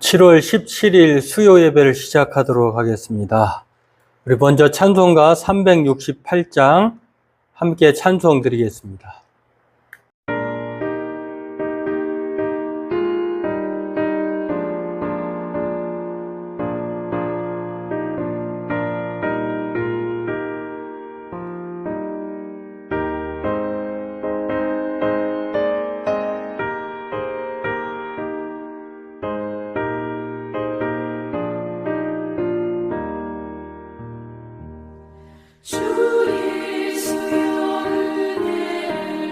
7월 17일 수요 예배를 시작하도록 하겠습니다. 우리 먼저 찬송가 368장 함께 찬송 드리겠습니다. 주의 수요 은혜를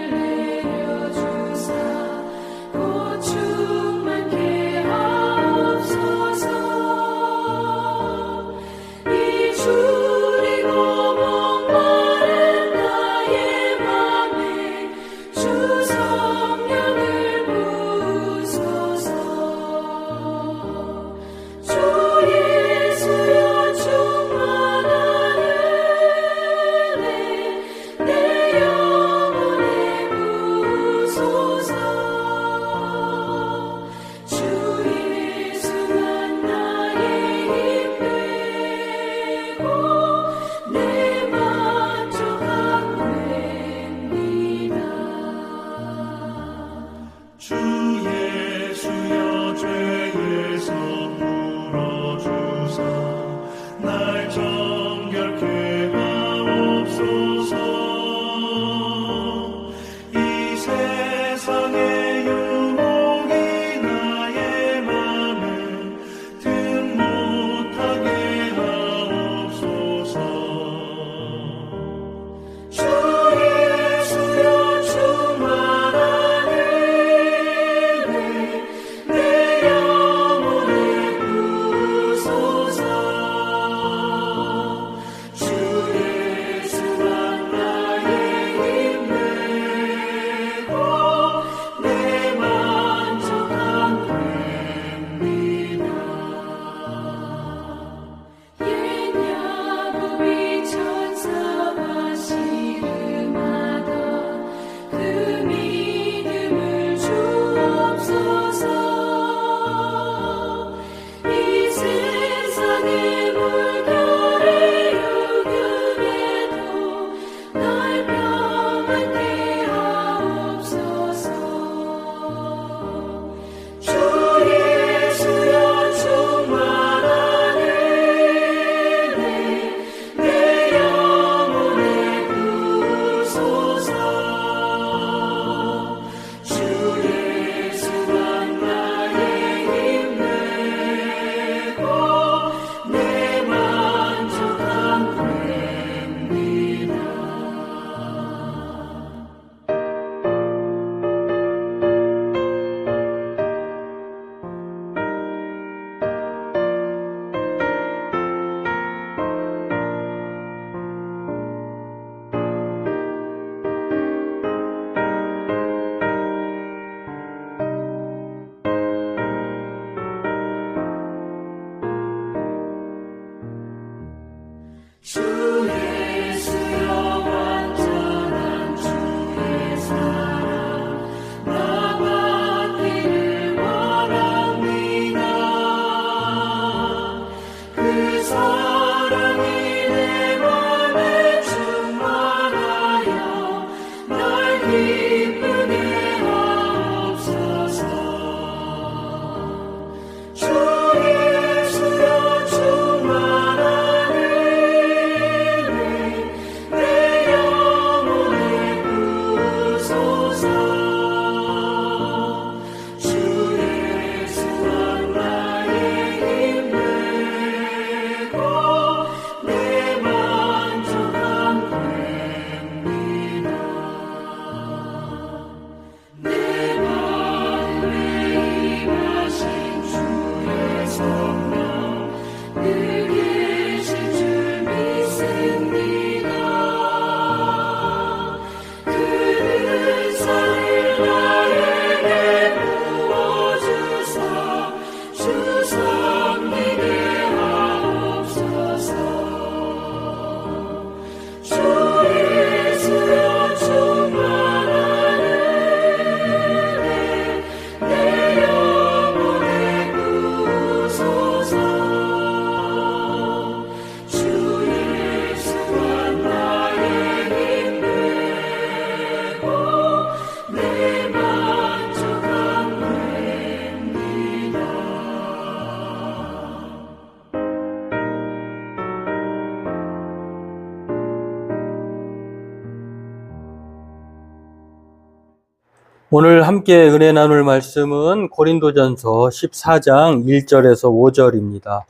오늘 함께 은혜 나눌 말씀은 고린도전서 14장 1절에서 5절입니다.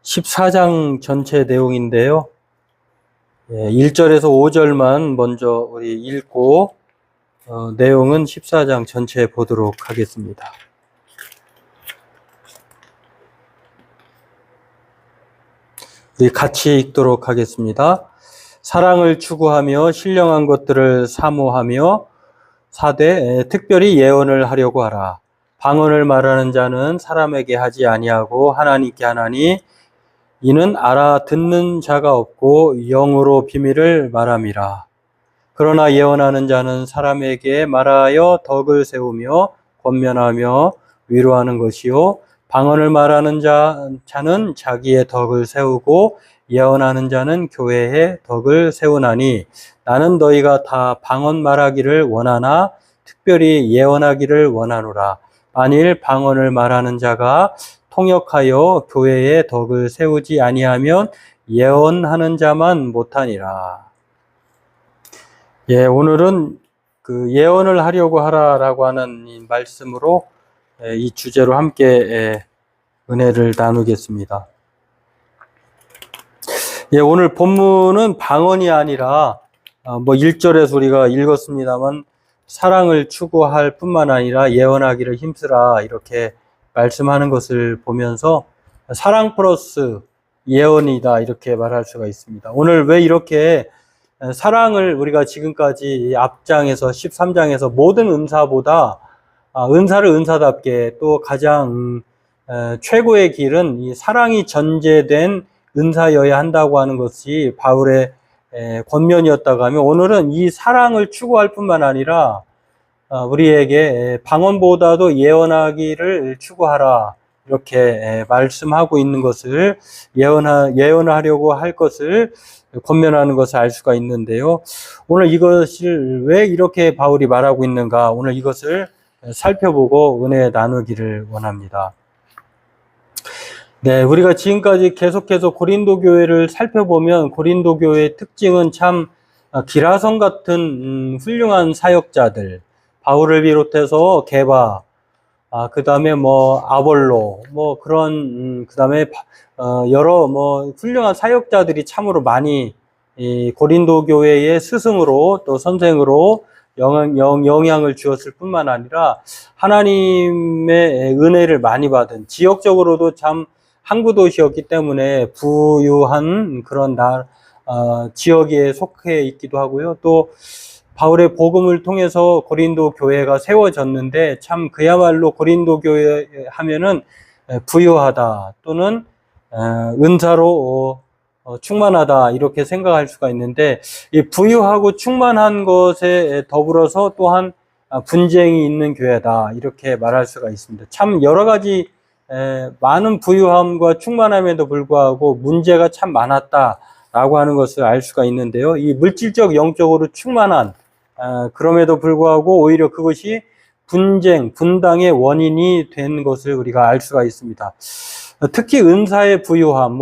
14장 전체 내용인데요. 1절에서 5절만 먼저 우리 읽고 내용은 14장 전체 보도록 하겠습니다. 우리 같이 읽도록 하겠습니다. 사랑을 추구하며 신령한 것들을 사모하며 사대 특별히 예언을 하려고 하라. 방언을 말하는 자는 사람에게 하지 아니하고 하나님께 하나니 이는 알아듣는 자가 없고 영으로 비밀을 말함이라. 그러나 예언하는 자는 사람에게 말하여 덕을 세우며 권면하며 위로하는 것이요 방언을 말하는 자는 자기의 덕을 세우고 예언하는 자는 교회의 덕을 세우나니 나는 너희가 다 방언 말하기를 원하나 특별히 예언하기를 원하노라. 만일 방언을 말하는 자가 통역하여 교회의 덕을 세우지 아니하면 예언하는 자만 못하니라. 오늘은 그 예언을 하려고 하라라고 하는 이 말씀으로 이 주제로 함께 은혜를 나누겠습니다. 오늘 본문은 방언이 아니라 1절에서 우리가 읽었습니다만 사랑을 추구할 뿐만 아니라 예언하기를 힘쓰라 이렇게 말씀하는 것을 보면서 사랑 플러스 예언이다 이렇게 말할 수가 있습니다. 오늘 왜 이렇게 사랑을 우리가 지금까지 앞장에서 13장에서 모든 은사보다 은사를 은사답게 또 가장 최고의 길은 이 사랑이 전제된 은사여야 한다고 하는 것이 바울의 권면이었다고 하면 오늘은 이 사랑을 추구할 뿐만 아니라 우리에게 방언보다도 예언하기를 추구하라 이렇게 말씀하고 있는 것을 예언하려고 할 것을 권면하는 것을 알 수가 있는데요. 오늘 이것을 왜 이렇게 바울이 말하고 있는가 오늘 이것을 살펴보고 은혜 나누기를 원합니다. 우리가 지금까지 계속해서 고린도 교회를 살펴보면 고린도 교회의 특징은 참 기라성 같은 훌륭한 사역자들, 바울을 비롯해서 게바, 그 다음에 아볼로, 그런, 그 다음에 여러 훌륭한 사역자들이 참으로 많이 이 고린도 교회의 스승으로 또 선생으로 영향을 주었을 뿐만 아니라 하나님의 은혜를 많이 받은 지역적으로도 참 항구 도시였기 때문에 부유한 그런 지역에 속해 있기도 하고요. 또 바울의 복음을 통해서 고린도 교회가 세워졌는데 참 그야말로 고린도 교회 하면은 부유하다 또는 은사로 충만하다 이렇게 생각할 수가 있는데 이 부유하고 충만한 것에 더불어서 또한 분쟁이 있는 교회다 이렇게 말할 수가 있습니다. 참 여러 가지 많은 부유함과 충만함에도 불구하고 문제가 참 많았다라고 하는 것을 알 수가 있는데요. 이 물질적 영적으로 충만한 그럼에도 불구하고 오히려 그것이 분쟁, 분당의 원인이 된 것을 우리가 알 수가 있습니다. 특히 은사의 부유함,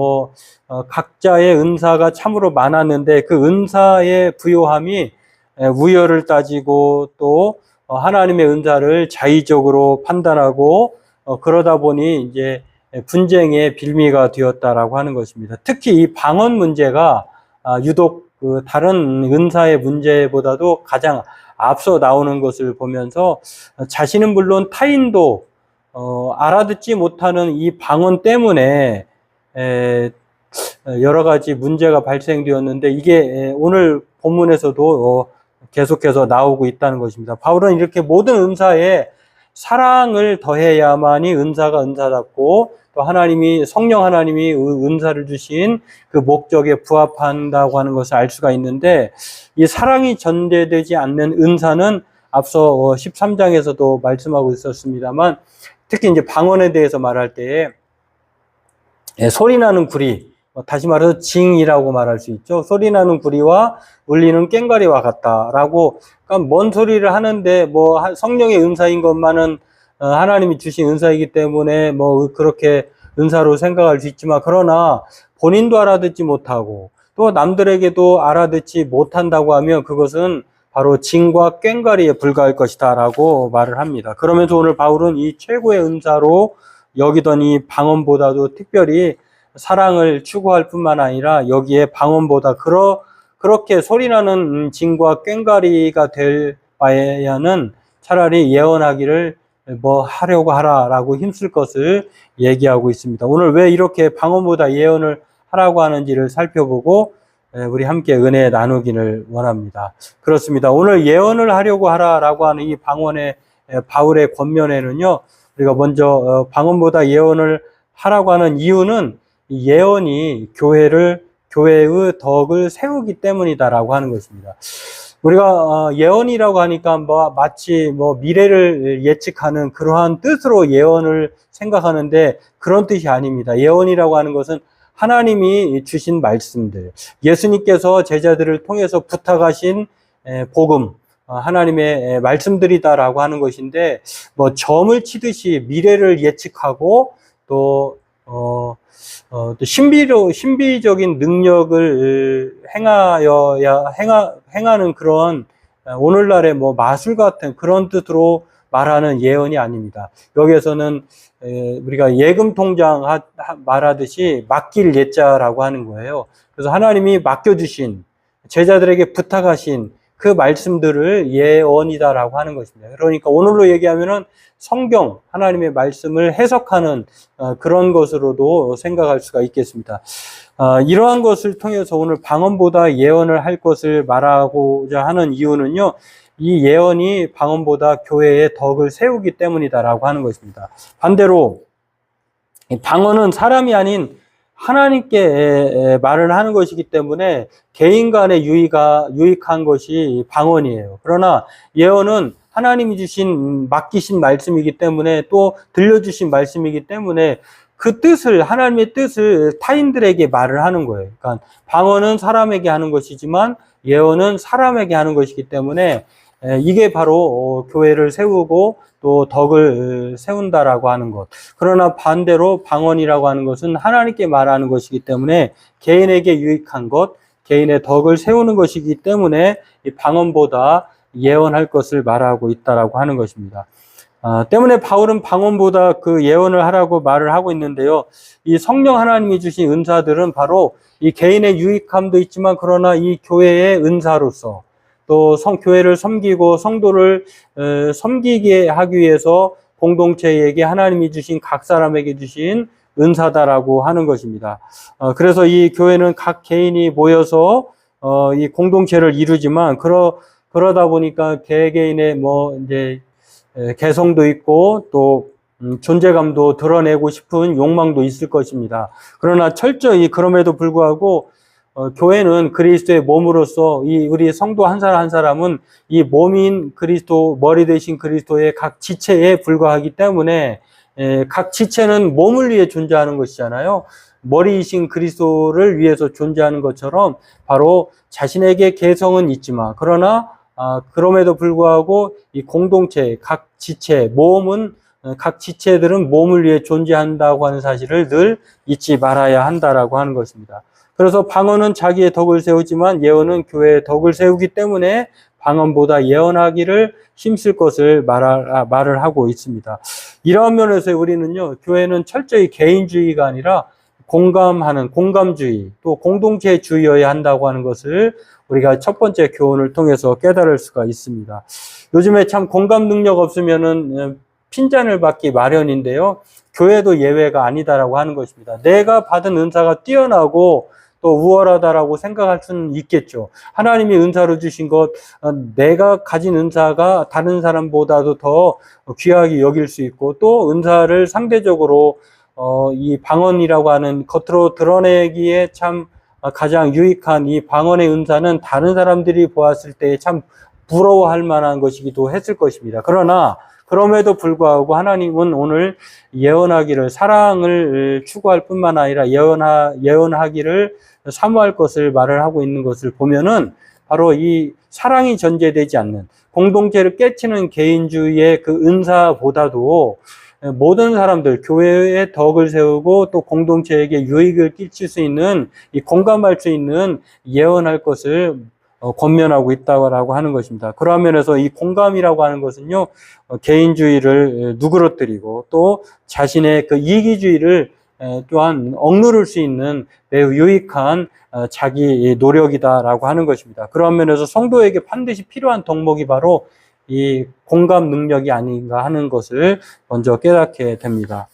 각자의 은사가 참으로 많았는데 그 은사의 부유함이 우열을 따지고 또 하나님의 은사를 자의적으로 판단하고 그러다 보니 이제 분쟁의 빌미가 되었다라고 하는 것입니다. 특히 이 방언 문제가 유독 그 다른 은사의 문제보다도 가장 앞서 나오는 것을 보면서 자신은 물론 타인도 알아듣지 못하는 이 방언 때문에 여러 가지 문제가 발생되었는데 이게 오늘 본문에서도 계속해서 나오고 있다는 것입니다. 바울은 이렇게 모든 은사에 사랑을 더해야만이 은사가 은사답고 또 성령 하나님이 은사를 주신 그 목적에 부합한다고 하는 것을 알 수가 있는데 이 사랑이 전제되지 않는 은사는 앞서 13장에서도 말씀하고 있었습니다만 특히 이제 방언에 대해서 말할 때에 소리나는 구리, 다시 말해서 징이라고 말할 수 있죠. 소리나는 구리와 울리는 꽹과리와 같다라고 그러니까 뭔 소리를 하는데 성령의 은사인 것만은 하나님이 주신 은사이기 때문에 그렇게 은사로 생각할 수 있지만 그러나 본인도 알아듣지 못하고 또 남들에게도 알아듣지 못한다고 하면 그것은 바로 징과 꽹과리에 불과할 것이다 라고 말을 합니다. 그러면서 오늘 바울은 이 최고의 은사로 여기던 이 방언보다도 특별히 사랑을 추구할 뿐만 아니라 여기에 방언보다 그렇게 소리나는 징과 꽹과리가 될 바에야는 차라리 예언하기를 뭐 하려고 하라라고 힘쓸 것을 얘기하고 있습니다. 오늘 왜 이렇게 방언보다 예언을 하라고 하는지를 살펴보고 우리 함께 은혜 나누기를 원합니다. 그렇습니다. 오늘 예언을 하려고 하라라고 하는 이 방언의 바울의 권면에는요, 우리가 먼저 방언보다 예언을 하라고 하는 이유는 이 예언이 교회의 덕을 세우기 때문이다라고 하는 것입니다. 우리가 예언이라고 하니까 마치 미래를 예측하는 그러한 뜻으로 예언을 생각하는데 그런 뜻이 아닙니다. 예언이라고 하는 것은 하나님이 주신 말씀들, 예수님께서 제자들을 통해서 부탁하신 복음, 하나님의 말씀들이다라고 하는 것인데, 점을 치듯이 미래를 예측하고 또 신비적인 능력을 행하는 그런 오늘날의 마술 같은 그런 뜻으로 말하는 예언이 아닙니다. 여기에서는 우리가 예금 통장 말하듯이 맡길 예자라고 하는 거예요. 그래서 하나님이 맡겨주신 제자들에게 부탁하신 그 말씀들을 예언이다라고 하는 것입니다. 그러니까 오늘로 얘기하면은 성경, 하나님의 말씀을 해석하는 그런 것으로도 생각할 수가 있겠습니다. 이러한 것을 통해서 오늘 방언보다 예언을 할 것을 말하고자 하는 이유는요, 이 예언이 방언보다 교회의 덕을 세우기 때문이다라고 하는 것입니다. 반대로 방언은 사람이 아닌 하나님께 말을 하는 것이기 때문에 개인 간에 유익한 것이 방언이에요. 그러나 예언은 하나님이 맡기신 말씀이기 때문에 또 들려주신 말씀이기 때문에 그 뜻을, 하나님의 뜻을 타인들에게 말을 하는 거예요. 그러니까 방언은 사람에게 하는 것이지만 예언은 사람에게 하는 것이기 때문에 이게 바로 교회를 세우고 또 덕을 세운다라고 하는 것. 그러나 반대로 방언이라고 하는 것은 하나님께 말하는 것이기 때문에 개인에게 유익한 것, 개인의 덕을 세우는 것이기 때문에 이 방언보다 예언할 것을 말하고 있다라고 하는 것입니다. 때문에 바울은 방언보다 그 예언을 하라고 말을 하고 있는데요. 이 성령 하나님이 주신 은사들은 바로 이 개인의 유익함도 있지만 그러나 이 교회의 은사로서 또 교회를 섬기고 성도를 섬기게 하기 위해서 공동체에게 하나님이 주신 각 사람에게 주신 은사다라고 하는 것입니다. 그래서 이 교회는 각 개인이 모여서 이 공동체를 이루지만 그러다 보니까 개개인의 이제 개성도 있고 또 존재감도 드러내고 싶은 욕망도 있을 것입니다. 그러나 철저히 그럼에도 불구하고 교회는 그리스도의 몸으로서 우리 성도 한 사람 한 사람은 이 몸인 그리스도, 머리 되신 그리스도의 각 지체에 불과하기 때문에 각 지체는 몸을 위해 존재하는 것이잖아요. 머리이신 그리스도를 위해서 존재하는 것처럼 바로 자신에게 개성은 있지만 그러나 그럼에도 불구하고 이 공동체, 각 지체, 각 지체들은 몸을 위해 존재한다고 하는 사실을 늘 잊지 말아야 한다라고 하는 것입니다. 그래서 방언은 자기의 덕을 세우지만 예언은 교회의 덕을 세우기 때문에 방언보다 예언하기를 힘쓸 것을 말을 하고 있습니다. 이러한 면에서 우리는요, 교회는 철저히 개인주의가 아니라 공감주의, 또 공동체주의여야 한다고 하는 것을 우리가 첫 번째 교훈을 통해서 깨달을 수가 있습니다. 요즘에 참 공감 능력 없으면은 핀잔을 받기 마련인데요. 교회도 예외가 아니다라고 하는 것입니다. 내가 받은 은사가 뛰어나고 또 우월하다라고 생각할 수는 있겠죠. 하나님이 은사로 주신 것, 내가 가진 은사가 다른 사람보다도 더 귀하게 여길 수 있고 또 은사를 상대적으로 이 방언이라고 하는 겉으로 드러내기에 참 가장 유익한 이 방언의 은사는 다른 사람들이 보았을 때 참 부러워할 만한 것이기도 했을 것입니다. 그러나 그럼에도 불구하고 하나님은 오늘 예언하기를, 사랑을 추구할 뿐만 아니라 예언하기를 사모할 것을 말을 하고 있는 것을 보면은 바로 이 사랑이 전제되지 않는 공동체를 깨치는 개인주의의 그 은사보다도 모든 사람들, 교회의 덕을 세우고 또 공동체에게 유익을 끼칠 수 있는, 이 공감할 수 있는 예언할 것을 권면하고 있다고 하는 것입니다. 그런 면에서 이 공감이라고 하는 것은요, 개인주의를 누그러뜨리고 또 자신의 그 이기주의를 또한 억누를 수 있는 매우 유익한 자기 노력이다라고 하는 것입니다. 그런 면에서 성도에게 반드시 필요한 덕목이 바로 이 공감 능력이 아닌가 하는 것을 먼저 깨닫게 됩니다.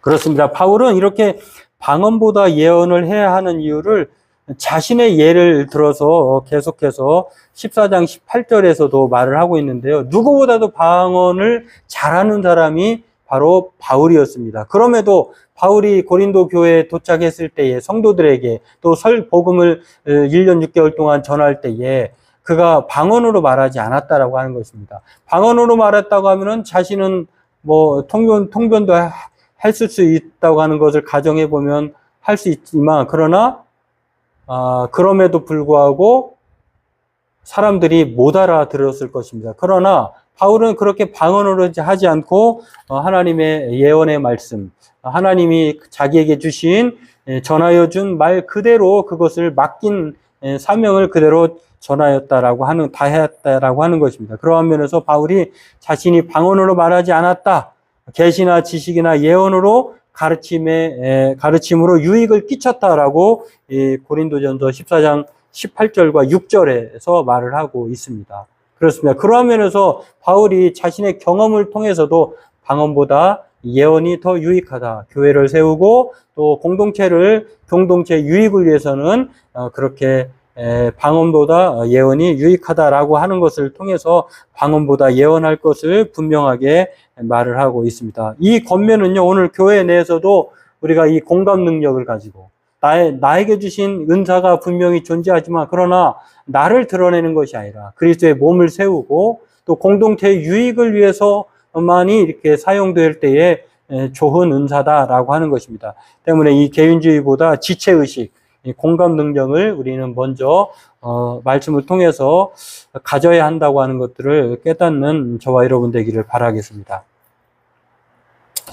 그렇습니다. 바울은 이렇게 방언보다 예언을 해야 하는 이유를 자신의 예를 들어서 계속해서 14장 18절에서도 말을 하고 있는데요. 누구보다도 방언을 잘하는 사람이 바로 바울이었습니다. 그럼에도 바울이 고린도 교회에 도착했을 때에 성도들에게 또 복음을 1년 6개월 동안 전할 때에 그가 방언으로 말하지 않았다라고 하는 것입니다. 방언으로 말했다고 하면은 자신은 뭐 통변도 했을 수 있다고 하는 것을 가정해 보면 할 수 있지만, 그러나 그럼에도 불구하고 사람들이 못 알아들었을 것입니다. 그러나 바울은 그렇게 방언으로 하지 않고 하나님의 예언의 말씀, 하나님이 자기에게 주신 전하여 준 말 그대로 그것을 맡긴 사명을 그대로 전하였다라고 하는 것입니다. 그러한 면에서 바울이 자신이 방언으로 말하지 않았다, 계시나 지식이나 예언으로 가르침으로 유익을 끼쳤다라고 고린도전서 14장 18절과 6절에서 말을 하고 있습니다. 그렇습니다. 그러한 면에서 바울이 자신의 경험을 통해서도 방언보다 예언이 더 유익하다, 교회를 세우고 또 공동체 유익을 위해서는 그렇게 방언보다 예언이 유익하다라고 하는 것을 통해서 방언보다 예언할 것을 분명하게 말을 하고 있습니다. 이 권면은요, 오늘 교회 내에서도 우리가 이 공감 능력을 가지고 나에게 주신 은사가 분명히 존재하지만, 그러나 나를 드러내는 것이 아니라 그리스도의 몸을 세우고 또 공동체의 유익을 위해서만이 이렇게 사용될 때에 좋은 은사다라고 하는 것입니다. 때문에 이 개인주의보다 지체의식, 공감 능력을 우리는 먼저 말씀을 통해서 가져야 한다고 하는 것들을 깨닫는 저와 여러분 되기를 바라겠습니다.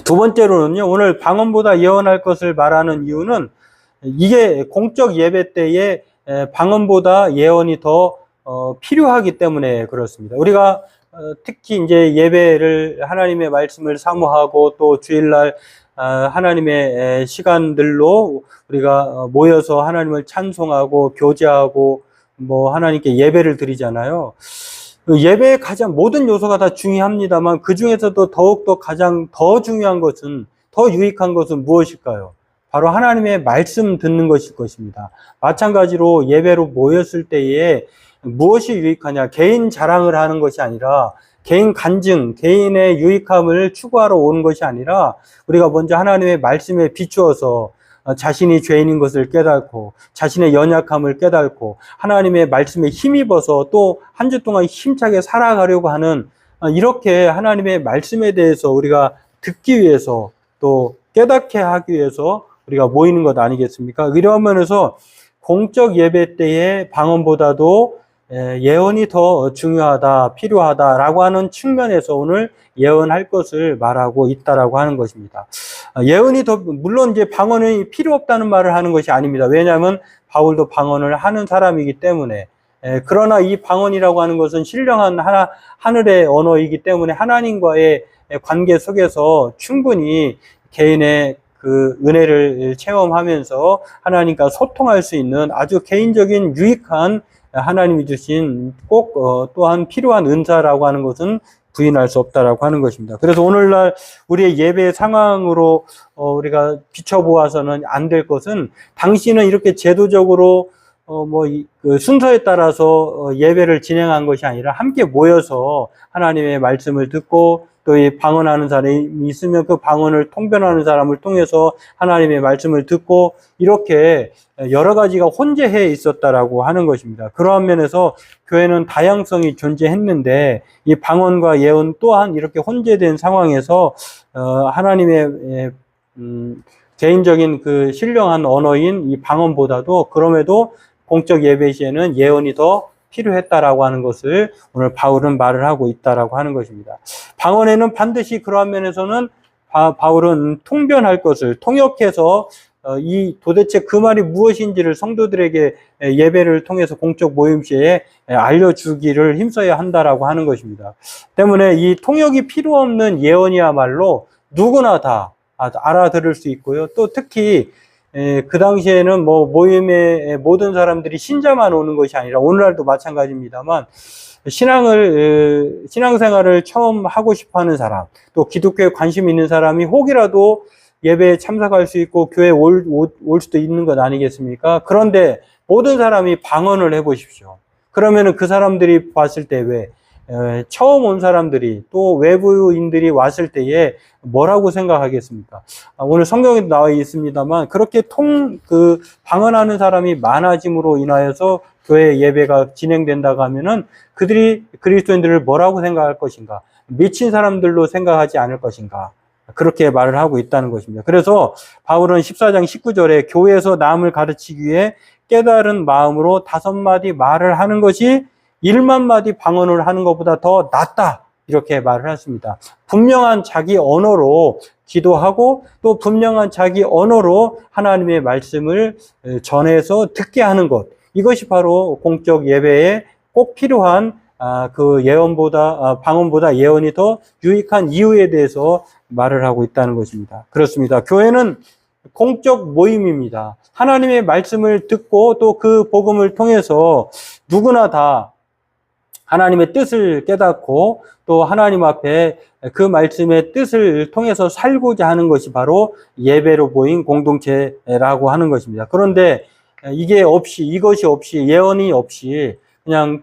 두 번째로는요, 오늘 방언보다 예언할 것을 말하는 이유는 이게 공적 예배 때에 방언보다 예언이 더 필요하기 때문에 그렇습니다. 우리가 특히 이제 예배를, 하나님의 말씀을 사모하고 또 주일날 하나님의 시간들로 우리가 모여서 하나님을 찬송하고 교제하고 뭐 하나님께 예배를 드리잖아요. 예배의 가장 모든 요소가 다 중요합니다만 그 중에서도 더욱더 가장 더 중요한 것은, 더 유익한 것은 무엇일까요? 바로 하나님의 말씀 듣는 것일 것입니다. 마찬가지로 예배로 모였을 때에 무엇이 유익하냐, 개인 자랑을 하는 것이 아니라 개인 간증, 개인의 유익함을 추구하러 오는 것이 아니라 우리가 먼저 하나님의 말씀에 비추어서 자신이 죄인인 것을 깨닫고 자신의 연약함을 깨닫고 하나님의 말씀에 힘입어서 또 한 주 동안 힘차게 살아가려고 하는, 이렇게 하나님의 말씀에 대해서 우리가 듣기 위해서 또 깨닫게 하기 위해서 우리가 모이는 것 아니겠습니까? 이러한 면에서 공적 예배 때의 방언보다도 예언이 더 중요하다, 필요하다라고 하는 측면에서 오늘 예언할 것을 말하고 있다라고 하는 것입니다. 예언이 더, 물론 이제 방언이 필요 없다는 말을 하는 것이 아닙니다. 왜냐하면 바울도 방언을 하는 사람이기 때문에. 그러나 이 방언이라고 하는 것은 신령한 하늘의 언어이기 때문에 하나님과의 관계 속에서 충분히 개인의 그 은혜를 체험하면서 하나님과 소통할 수 있는 아주 개인적인 유익한 하나님이 주신 꼭 또한 필요한 은사라고 하는 것은 부인할 수 없다라고 하는 것입니다. 그래서 오늘날 우리의 예배 상황으로 우리가 비춰보아서는 안 될 것은, 당신은 이렇게 제도적으로 그 순서에 따라서 예배를 진행한 것이 아니라 함께 모여서 하나님의 말씀을 듣고 또 이 방언하는 사람이 있으면 그 방언을 통변하는 사람을 통해서 하나님의 말씀을 듣고 이렇게 여러 가지가 혼재해 있었다라고 하는 것입니다. 그러한 면에서 교회는 다양성이 존재했는데 이 방언과 예언 또한 이렇게 혼재된 상황에서 하나님의 개인적인 그 신령한 언어인 이 방언보다도 그럼에도 공적 예배 시에는 예언이 더 필요했다라고 하는 것을 오늘 바울은 말을 하고 있다라고 하는 것입니다. 방언에는 반드시 그러한 면에서는 바울은 통변할 것을 통역해서 이 도대체 그 말이 무엇인지를 성도들에게 예배를 통해서 공적 모임 시에 알려주기를 힘써야 한다라고 하는 것입니다. 때문에 이 통역이 필요 없는 예언이야말로 누구나 다 알아들을 수 있고요. 또 특히 그 당시에는 뭐 모임에 모든 사람들이 신자만 오는 것이 아니라 오늘날도 마찬가지입니다만 신앙생활을 처음 하고 싶어 하는 사람, 또 기독교에 관심 있는 사람이 혹이라도 예배에 참석할 수 있고 교회에 올 수도 있는 것 아니겠습니까? 그런데 모든 사람이 방언을 해보십시오. 그러면은 그 사람들이 봤을 때 처음 온 사람들이 또 외부인들이 왔을 때에 뭐라고 생각하겠습니까? 오늘 성경에도 나와 있습니다만 그렇게 방언하는 사람이 많아짐으로 인하여서 교회 예배가 진행된다고 하면은 그들이 그리스도인들을 뭐라고 생각할 것인가? 미친 사람들로 생각하지 않을 것인가? 그렇게 말을 하고 있다는 것입니다. 그래서 바울은 14장 19절에 교회에서 남을 가르치기 위해 깨달은 마음으로 5마디 말을 하는 것이 1만 마디 방언을 하는 것보다 더 낫다. 이렇게 말을 했습니다. 분명한 자기 언어로 기도하고 또 분명한 자기 언어로 하나님의 말씀을 전해서 듣게 하는 것. 이것이 바로 공적 예배에 꼭 필요한 방언보다 예언이 더 유익한 이유에 대해서 말을 하고 있다는 것입니다. 그렇습니다. 교회는 공적 모임입니다. 하나님의 말씀을 듣고 또 그 복음을 통해서 누구나 다 하나님의 뜻을 깨닫고 또 하나님 앞에 그 말씀의 뜻을 통해서 살고자 하는 것이 바로 예배로 보인 공동체라고 하는 것입니다. 그런데 이것이 없이 예언이 없이 그냥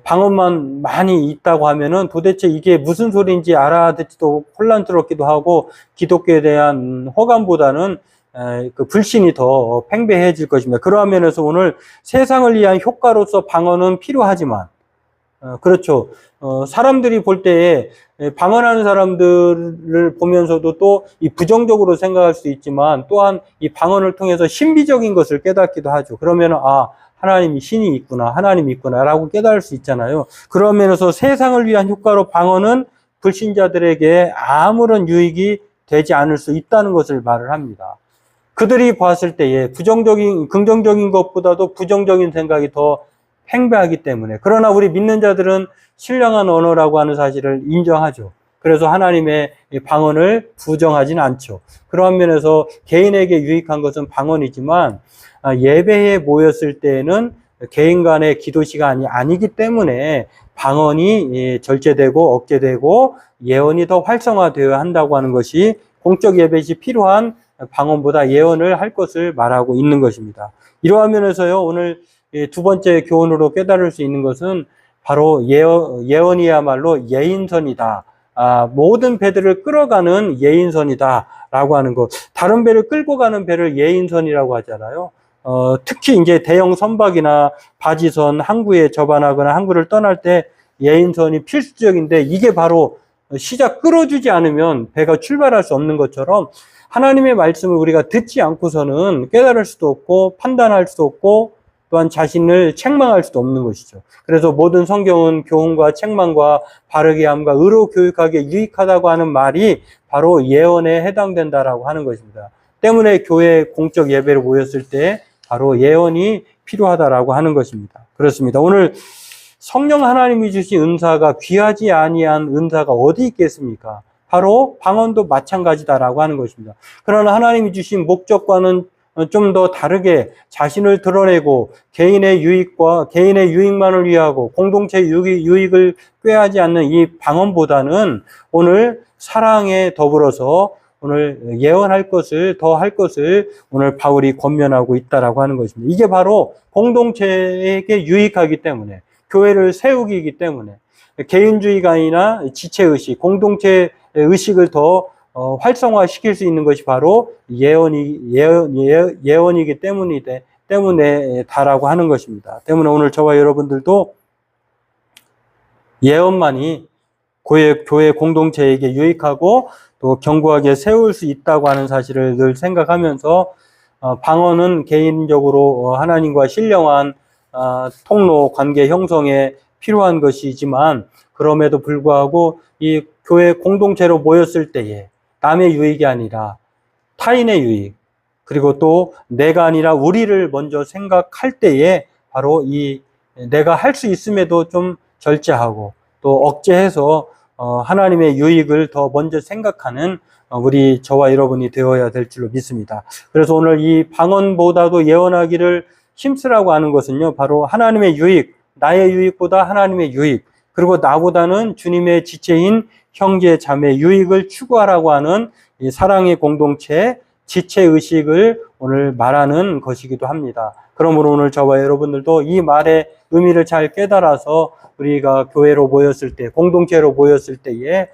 방언만 많이 있다고 하면은 도대체 이게 무슨 소리인지 알아듣지도 혼란스럽기도 하고 기독교에 대한 호감보다는 그 불신이 더 팽배해질 것입니다. 그러한 면에서 오늘 세상을 위한 효과로서 방언은 필요하지만 그렇죠. 사람들이 볼 때에 방언하는 사람들을 보면서도 또 이 부정적으로 생각할 수 있지만 또한 이 방언을 통해서 신비적인 것을 깨닫기도 하죠. 그러면 하나님이 신이 있구나, 하나님이 있구나라고 깨달을 수 있잖아요. 그런 면에서 세상을 위한 효과로 방언은 불신자들에게 아무런 유익이 되지 않을 수 있다는 것을 말을 합니다. 그들이 봤을 때에 긍정적인 것보다도 부정적인 생각이 더 팽배하기 때문에. 그러나 우리 믿는 자들은 신령한 언어라고 하는 사실을 인정하죠. 그래서 하나님의 방언을 부정하지는 않죠. 그런 면에서 개인에게 유익한 것은 방언이지만 예배에 모였을 때에는 개인 간의 기도 시간이 아니기 때문에 방언이 절제되고 억제되고 예언이 더 활성화되어야 한다고 하는 것이 공적 예배시 필요한 방언보다 예언을 할 것을 말하고 있는 것입니다. 이러한 면에서요, 오늘 두 번째 교훈으로 깨달을 수 있는 것은 바로 예언이야말로 예인선이다. 모든 배들을 끌어가는 예인선이다라고 하는 것. 다른 배를 끌고 가는 배를 예인선이라고 하잖아요. 특히 이제 대형 선박이나 바지선, 항구에 접안하거나 항구를 떠날 때 예인선이 필수적인데 이게 바로 끌어주지 않으면 배가 출발할 수 없는 것처럼 하나님의 말씀을 우리가 듣지 않고서는 깨달을 수도 없고 판단할 수도 없고 또한 자신을 책망할 수도 없는 것이죠. 그래서 모든 성경은 교훈과 책망과 바르게 함과 의로 교육하기에 유익하다고 하는 말이 바로 예언에 해당된다라고 하는 것입니다. 때문에 교회 공적 예배로 모였을 때 바로 예언이 필요하다라고 하는 것입니다. 그렇습니다. 오늘 성령 하나님이 주신 은사가 귀하지 아니한 은사가 어디 있겠습니까? 바로 방언도 마찬가지다라고 하는 것입니다. 그러나 하나님이 주신 목적과는 좀 더 다르게 자신을 드러내고 개인의 유익만을 위하고 공동체 유익을 꾀하지 않는 이 방언보다는 오늘 사랑에 더불어서 오늘 예언할 것을 더 할 것을 오늘 바울이 권면하고 있다라고 하는 것입니다. 이게 바로 공동체에게 유익하기 때문에 교회를 세우기이기 때문에 개인주의가 아니라 지체의식, 공동체 의식을 더 활성화시킬 수 있는 것이 바로 예언이기 때문에다라고 하는 것입니다. 때문에 오늘 저와 여러분들도 예언만이 교회 공동체에게 유익하고 또 견고하게 세울 수 있다고 하는 사실을 늘 생각하면서 방언은 개인적으로 하나님과 신령한 통로 관계 형성에 필요한 것이지만 그럼에도 불구하고 이 교회 공동체로 모였을 때에 남의 유익이 아니라 타인의 유익, 그리고 또 내가 아니라 우리를 먼저 생각할 때에 바로 이 내가 할 수 있음에도 좀 절제하고 또 억제해서 하나님의 유익을 더 먼저 생각하는 우리 저와 여러분이 되어야 될 줄로 믿습니다. 그래서 오늘 이 방언보다도 예언하기를 힘쓰라고 하는 것은요, 바로 하나님의 유익, 나의 유익보다 하나님의 유익, 그리고 나보다는 주님의 지체인 형제 자매 유익을 추구하라고 하는 이 사랑의 공동체, 지체의식을 오늘 말하는 것이기도 합니다. 그러므로 오늘 저와 여러분들도 이 말의 의미를 잘 깨달아서 우리가 교회로 모였을 때, 공동체로 모였을 때에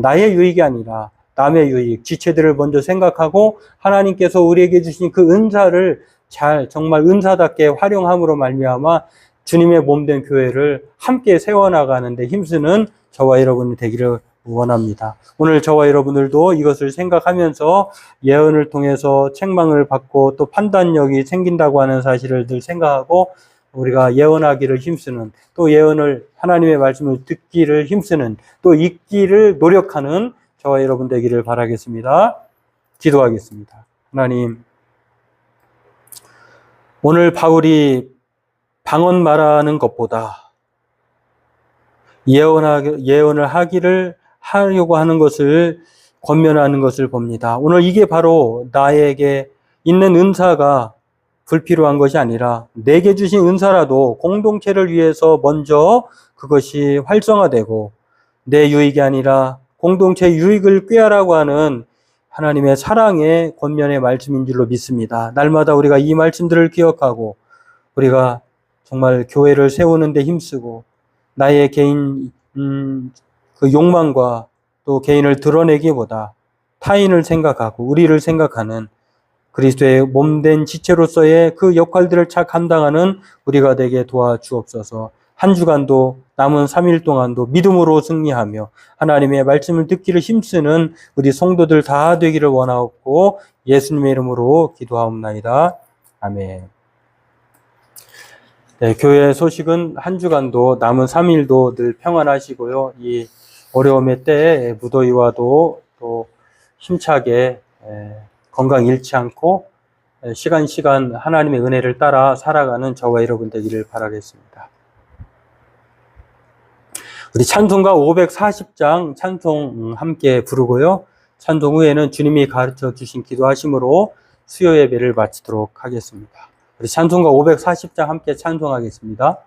나의 유익이 아니라 남의 유익, 지체들을 먼저 생각하고 하나님께서 우리에게 주신 그 은사를 잘 정말 은사답게 활용함으로 말미암아 주님의 몸된 교회를 함께 세워나가는데 힘쓰는 저와 여러분이 되기를 원합니다. 오늘 저와 여러분들도 이것을 생각하면서 예언을 통해서 책망을 받고 또 판단력이 생긴다고 하는 사실을 늘 생각하고 우리가 예언하기를 힘쓰는, 또 예언을 하나님의 말씀을 듣기를 힘쓰는, 또 읽기를 노력하는 저와 여러분 되기를 바라겠습니다. 기도하겠습니다. 하나님, 오늘 바울이 방언 말하는 것보다 예언을 하려고 하는 것을 권면하는 것을 봅니다. 오늘 이게 바로 나에게 있는 은사가 불필요한 것이 아니라 내게 주신 은사라도 공동체를 위해서 먼저 그것이 활성화되고 내 유익이 아니라 공동체 유익을 꾀하라고 하는 하나님의 사랑의 권면의 말씀인 줄로 믿습니다. 날마다 우리가 이 말씀들을 기억하고 우리가 정말 교회를 세우는 데 힘쓰고 나의 개인 그 욕망과 또 개인을 드러내기보다 타인을 생각하고 우리를 생각하는 그리스도의 몸된 지체로서의 그 역할들을 잘 감당하는 우리가 되게 도와주옵소서. 한 주간도 남은 3일 동안도 믿음으로 승리하며 하나님의 말씀을 듣기를 힘쓰는 우리 성도들 다 되기를 원하옵고 예수님의 이름으로 기도하옵나이다. 아멘. 네, 교회 소식은 한 주간도 남은 3일도 늘 평안하시고요. 이 어려움의 때에 무더위와도 또 힘차게 건강 잃지 않고 시간 하나님의 은혜를 따라 살아가는 저와 여러분 되기를 바라겠습니다. 우리 찬송가 540장 찬송 함께 부르고요. 찬송 후에는 주님이 가르쳐 주신 기도하심으로 수요 예배를 마치도록 하겠습니다. 우리 찬송가 540장 함께 찬송하겠습니다.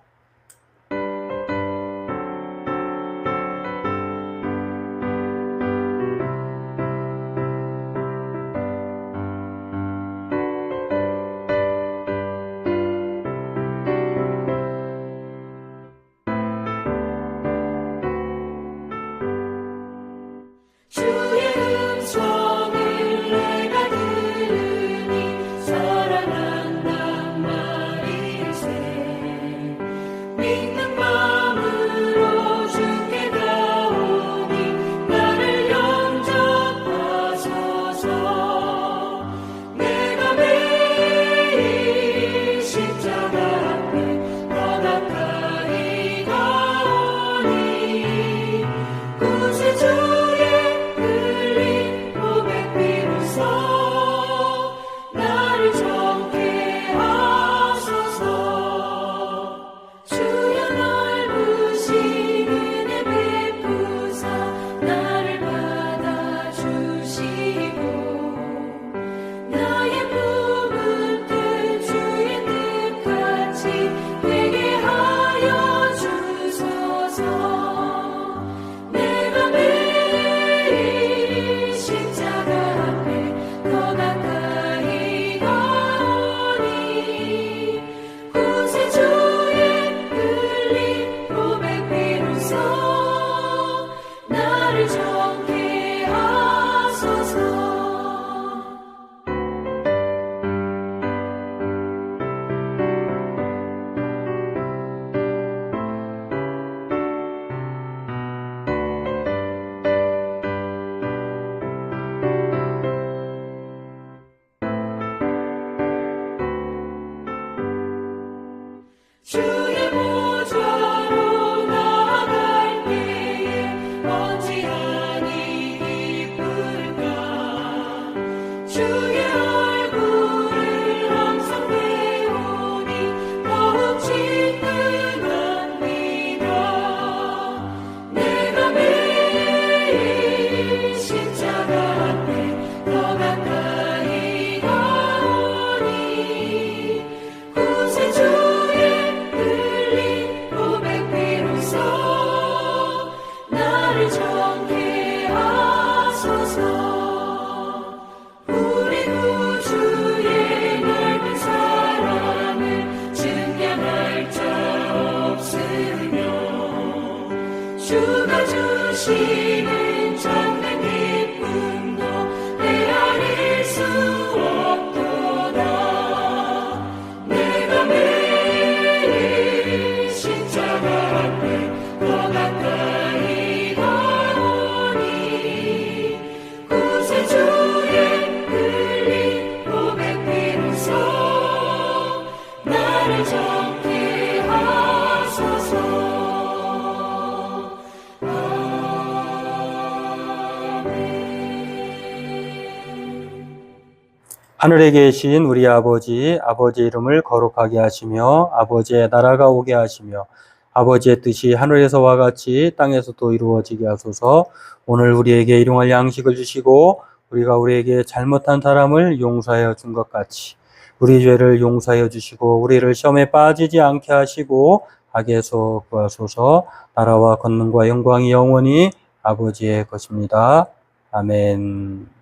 주의 보좌로 나아갈 때에 어찌하여 나를 정케 하소서. 우리 구주의 넓은 사랑을 증명할 자 없으며 주가 주시는 참된 기쁨도 헤아릴 수 없도다. 내가 매일 십자가 앞에 더 가까이 가오니 구세주의 흘린 고백 비로소 나를 정케 하소서. 하늘에 계신 우리 아버지, 아버지의 이름을 거룩하게 하시며 아버지의 나라가 오게 하시며 아버지의 뜻이 하늘에서와 같이 땅에서도 이루어지게 하소서. 오늘 우리에게 일용할 양식을 주시고 우리가 우리에게 잘못한 사람을 용서하여 준 것 같이 우리 죄를 용서하여 주시고 우리를 시험에 빠지지 않게 하시고 악에서 구하소서. 나라와 권능과 영광이 영원히 아버지의 것입니다. 아멘.